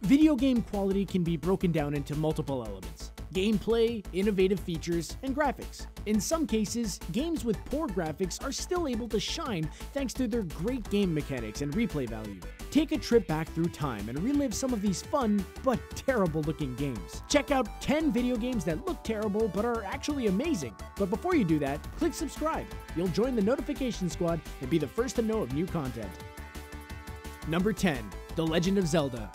Video game quality can be broken down into multiple elements: gameplay, innovative features, and graphics. In some cases, games with poor graphics are still able to shine thanks to their great game mechanics and replay value. Take a trip back through time and relive some of these fun but terrible looking games. Check out 10 video games that look terrible but are actually amazing. But before you do that, click subscribe. You'll join the notification squad and be the first to know of new content. Number 10. The Legend of Zelda.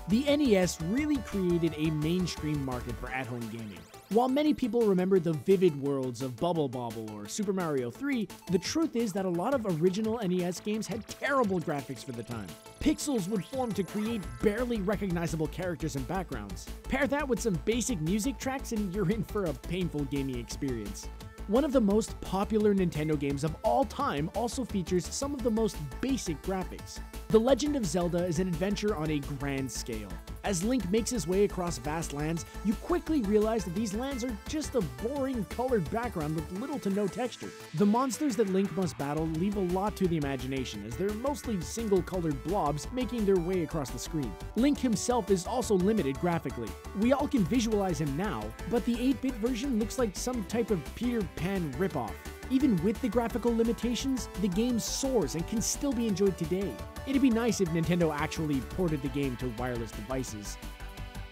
The NES really created a mainstream market for at-home gaming. While many people remember the vivid worlds of Bubble Bobble or Super Mario 3, the truth is that a lot of original NES games had terrible graphics for the time. Pixels would form to create barely recognizable characters and backgrounds. Pair that with some basic music tracks and you're in for a painful gaming experience. One of the most popular Nintendo games of all time also features some of the most basic graphics. The Legend of Zelda is an adventure on a grand scale. As Link makes his way across vast lands, you quickly realize that these lands are just a boring colored background with little to no texture. The monsters that Link must battle leave a lot to the imagination, as they're mostly single-colored blobs making their way across the screen. Link himself is also limited graphically. We all can visualize him now, but the 8-bit version looks like some type of Peter Pan ripoff. Even with the graphical limitations, the game soars and can still be enjoyed today. It'd be nice if Nintendo actually ported the game to wireless devices.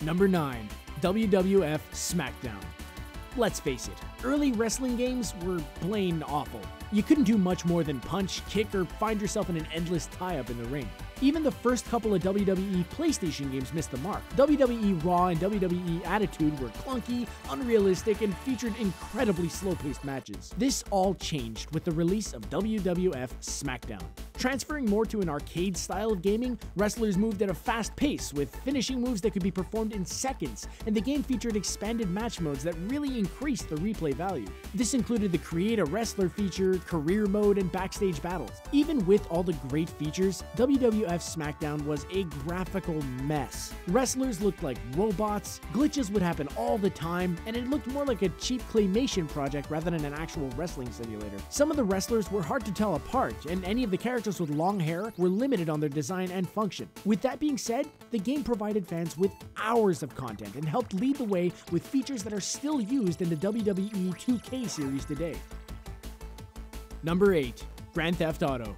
Number 9. WWF Smackdown. Let's face it, early wrestling games were plain awful. You couldn't do much more than punch, kick, or find yourself in an endless tie-up in the ring. Even the first couple of WWE PlayStation games missed the mark. WWE Raw and WWE Attitude were clunky, unrealistic, and featured incredibly slow-paced matches. This all changed with the release of WWF Smackdown. Transferring more to an arcade style of gaming, wrestlers moved at a fast pace with finishing moves that could be performed in seconds, and the game featured expanded match modes that really increased the replay value. This included the Create a Wrestler feature, career mode, and backstage battles. Even with all the great features, WWF Smackdown was a graphical mess. Wrestlers looked like robots, glitches would happen all the time, and it looked more like a cheap claymation project rather than an actual wrestling simulator. Some of the wrestlers were hard to tell apart, and any of the characters with long hair were limited on their design and function. With that being said, the game provided fans with hours of content and helped lead the way with features that are still used in the WWE 2K series today. Number 8. Grand Theft Auto.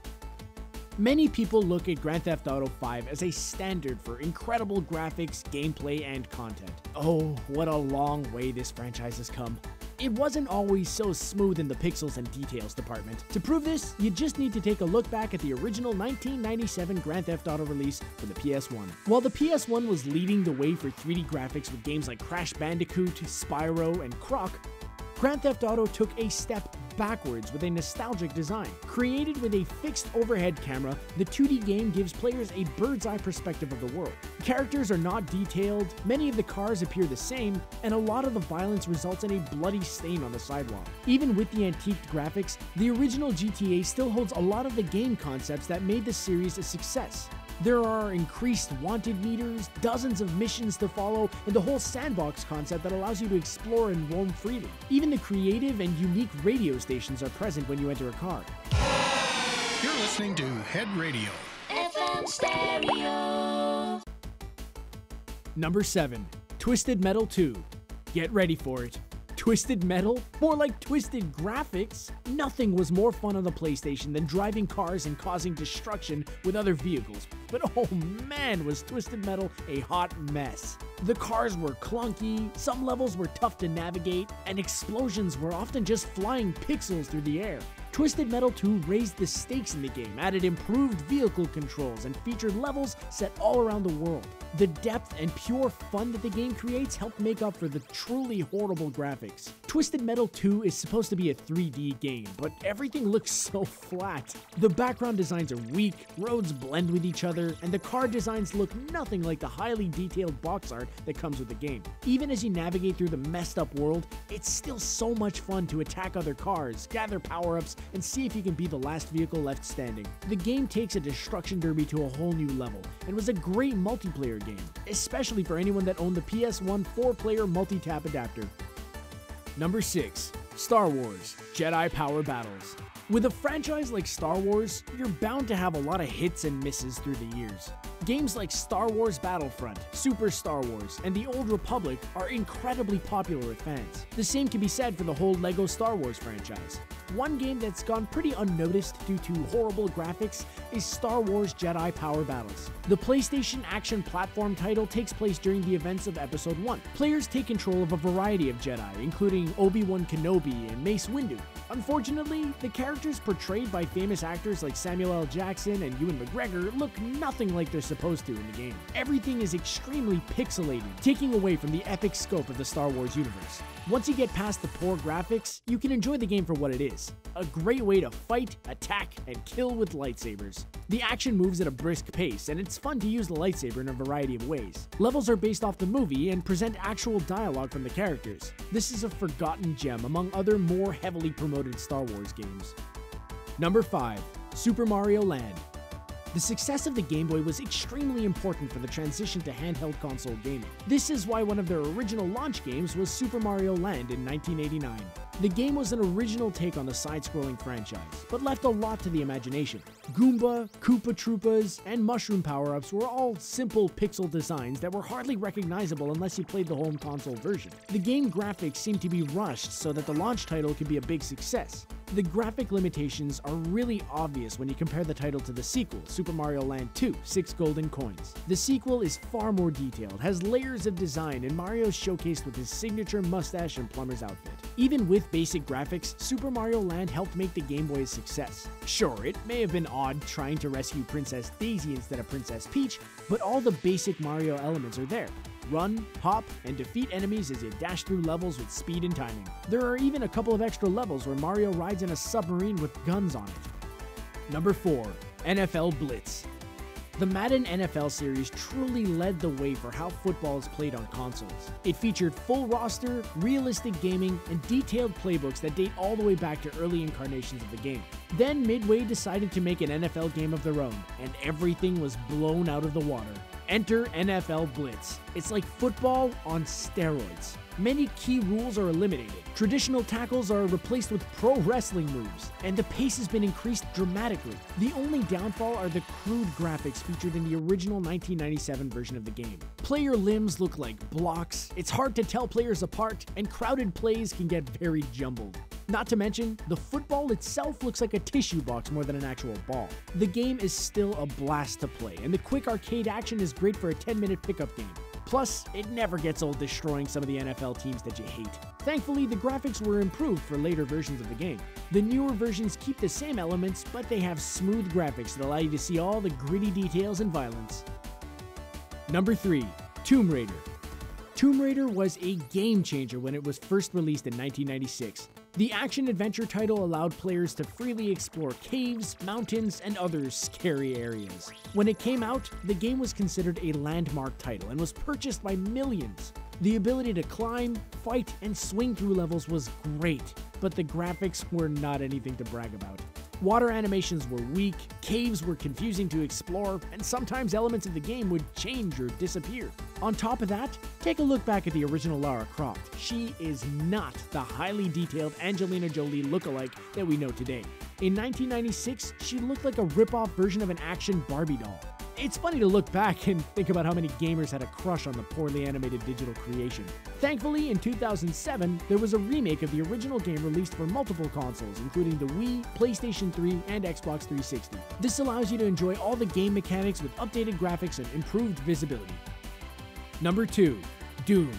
Many people look at Grand Theft Auto 5 as a standard for incredible graphics, gameplay, and content. Oh, what a long way this franchise has come. It wasn't always so smooth in the pixels and details department. To prove this, you just need to take a look back at the original 1997 Grand Theft Auto release for the PS1. While the PS1 was leading the way for 3D graphics with games like Crash Bandicoot, Spyro, and Croc, Grand Theft Auto took a step backwards with a nostalgic design. Created with a fixed overhead camera, the 2D game gives players a bird's eye perspective of the world. Characters are not detailed, many of the cars appear the same, and a lot of the violence results in a bloody stain on the sidewalk. Even with the antiqued graphics, the original GTA still holds a lot of the game concepts that made the series a success. There are increased wanted meters, dozens of missions to follow, and the whole sandbox concept that allows you to explore and roam freely. Even the creative and unique radio stations are present when you enter a car. You're listening to Head Radio. FM Stereo. Number 7. Twisted Metal 2. Get ready for it. Twisted Metal? More like twisted graphics? Nothing was more fun on the PlayStation than driving cars and causing destruction with other vehicles. But oh man, was Twisted Metal a hot mess. The cars were clunky, some levels were tough to navigate, and explosions were often just flying pixels through the air. Twisted Metal 2 raised the stakes in the game, added improved vehicle controls, and featured levels set all around the world. The depth and pure fun that the game creates help make up for the truly horrible graphics. Twisted Metal 2 is supposed to be a 3D game, but everything looks so flat. The background designs are weak, roads blend with each other, and the car designs look nothing like the highly detailed box art that comes with the game. Even as you navigate through the messed up world, it's still so much fun to attack other cars, gather power-ups, and see if you can be the last vehicle left standing. The game takes a destruction derby to a whole new level, and was a great multiplayer game, especially for anyone that owned the PS1 4-player multi-tap adapter. Number 6. Star Wars Jedi Power Battles. With a franchise like Star Wars, you're bound to have a lot of hits and misses through the years. Games like Star Wars Battlefront, Super Star Wars, and The Old Republic are incredibly popular with fans. The same can be said for the whole LEGO Star Wars franchise. One game that's gone pretty unnoticed due to horrible graphics is Star Wars Jedi Power Battles. The PlayStation action platform title takes place during the events of Episode 1. Players take control of a variety of Jedi, including Obi-Wan Kenobi and Mace Windu. Unfortunately, the characters portrayed by famous actors like Samuel L. Jackson and Ewan McGregor look nothing like they're supposed to in the game. Everything is extremely pixelated, taking away from the epic scope of the Star Wars universe. Once you get past the poor graphics, you can enjoy the game for what it is. A great way to fight, attack, and kill with lightsabers. The action moves at a brisk pace, and it's fun to use the lightsaber in a variety of ways. Levels are based off the movie and present actual dialogue from the characters. This is a forgotten gem among other more heavily promoted Star Wars games. Number 5. Super Mario Land. The success of the Game Boy was extremely important for the transition to handheld console gaming. This is why one of their original launch games was Super Mario Land in 1989. The game was an original take on the side-scrolling franchise, but left a lot to the imagination. Goomba, Koopa Troopas, and mushroom power-ups were all simple pixel designs that were hardly recognizable unless you played the home console version. The game graphics seemed to be rushed so that the launch title could be a big success. The graphic limitations are really obvious when you compare the title to the sequel, Super Mario Land 2: 6 Golden Coins. The sequel is far more detailed, has layers of design, and Mario's showcased with his signature mustache and plumber's outfit. Even with basic graphics, Super Mario Land helped make the Game Boy a success. Sure, it may have been odd trying to rescue Princess Daisy instead of Princess Peach, but all the basic Mario elements are there. Run, hop, and defeat enemies as you dash through levels with speed and timing. There are even a couple of extra levels where Mario rides in a submarine with guns on it. Number 4. NFL Blitz. The Madden NFL series truly led the way for how football is played on consoles. It featured full roster, realistic gaming, and detailed playbooks that date all the way back to early incarnations of the game. Then Midway decided to make an NFL game of their own, and everything was blown out of the water. Enter NFL Blitz. It's like football on steroids. Many key rules are eliminated. Traditional tackles are replaced with pro wrestling moves, and the pace has been increased dramatically. The only downfall are the crude graphics featured in the original 1997 version of the game. Player limbs look like blocks, it's hard to tell players apart, and crowded plays can get very jumbled. Not to mention, the football itself looks like a tissue box more than an actual ball. The game is still a blast to play, and the quick arcade action is great for a 10-minute pickup game. Plus, it never gets old destroying some of the NFL teams that you hate. Thankfully, the graphics were improved for later versions of the game. The newer versions keep the same elements, but they have smooth graphics that allow you to see all the gritty details and violence. Number 3. Tomb Raider. Tomb Raider was a game changer when it was first released in 1996. The action-adventure title allowed players to freely explore caves, mountains, and other scary areas. When it came out, the game was considered a landmark title and was purchased by millions. The ability to climb, fight, and swing through levels was great, but the graphics were not anything to brag about. Water animations were weak, caves were confusing to explore, and sometimes elements of the game would change or disappear. On top of that, take a look back at the original Lara Croft. She is not the highly detailed Angelina Jolie lookalike that we know today. In 1996, she looked like a rip-off version of an action Barbie doll. It's funny to look back and think about how many gamers had a crush on the poorly animated digital creation. Thankfully, in 2007, there was a remake of the original game released for multiple consoles, including the Wii, PlayStation 3, and Xbox 360. This allows you to enjoy all the game mechanics with updated graphics and improved visibility. Number 2. Doom.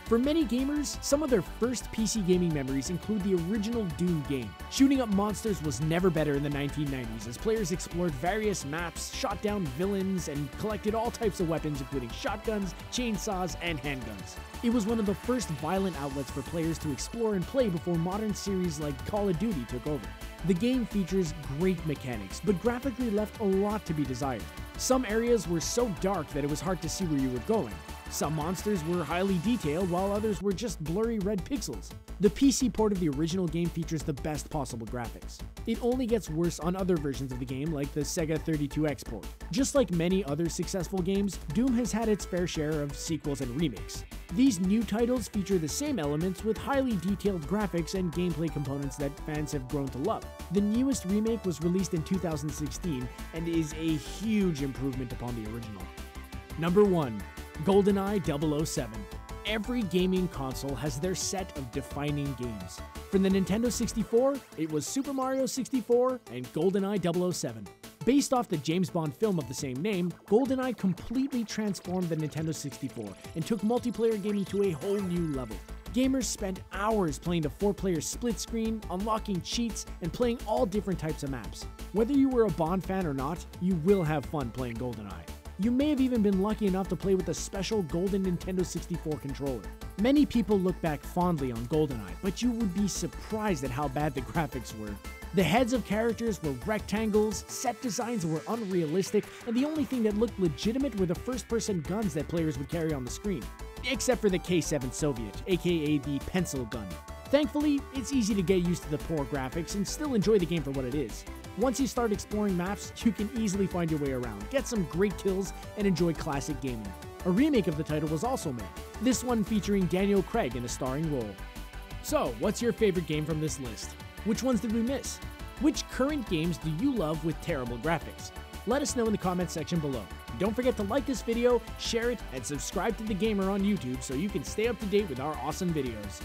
For many gamers, some of their first PC gaming memories include the original Doom game. Shooting up monsters was never better in the 1990s as players explored various maps, shot down villains, and collected all types of weapons including shotguns, chainsaws, and handguns. It was one of the first violent outlets for players to explore and play before modern series like Call of Duty took over. The game features great mechanics, but graphically left a lot to be desired. Some areas were so dark that it was hard to see where you were going. Some monsters were highly detailed, while others were just blurry red pixels. The PC port of the original game features the best possible graphics. It only gets worse on other versions of the game, like the Sega 32X port. Just like many other successful games, Doom has had its fair share of sequels and remakes. These new titles feature the same elements with highly detailed graphics and gameplay components that fans have grown to love. The newest remake was released in 2016 and is a huge improvement upon the original. Number 1. Goldeneye 007. Every gaming console has their set of defining games. For the Nintendo 64, it was Super Mario 64 and Goldeneye 007. Based off the James Bond film of the same name, Goldeneye completely transformed the Nintendo 64 and took multiplayer gaming to a whole new level. Gamers spent hours playing the 4-player split screen, unlocking cheats, and playing all different types of maps. Whether you were a Bond fan or not, you will have fun playing Goldeneye. You may have even been lucky enough to play with a special golden Nintendo 64 controller. Many people look back fondly on Goldeneye, but you would be surprised at how bad the graphics were. The heads of characters were rectangles, set designs were unrealistic, and the only thing that looked legitimate were the first-person guns that players would carry on the screen. Except for the K7 Soviet, aka the pencil gun. Thankfully, it's easy to get used to the poor graphics and still enjoy the game for what it is. Once you start exploring maps, you can easily find your way around, get some great kills, and enjoy classic gaming. A remake of the title was also made, this one featuring Daniel Craig in a starring role. So, what's your favorite game from this list? Which ones did we miss? Which current games do you love with terrible graphics? Let us know in the comments section below. And don't forget to like this video, share it, and subscribe to The Gamer on YouTube so you can stay up to date with our awesome videos.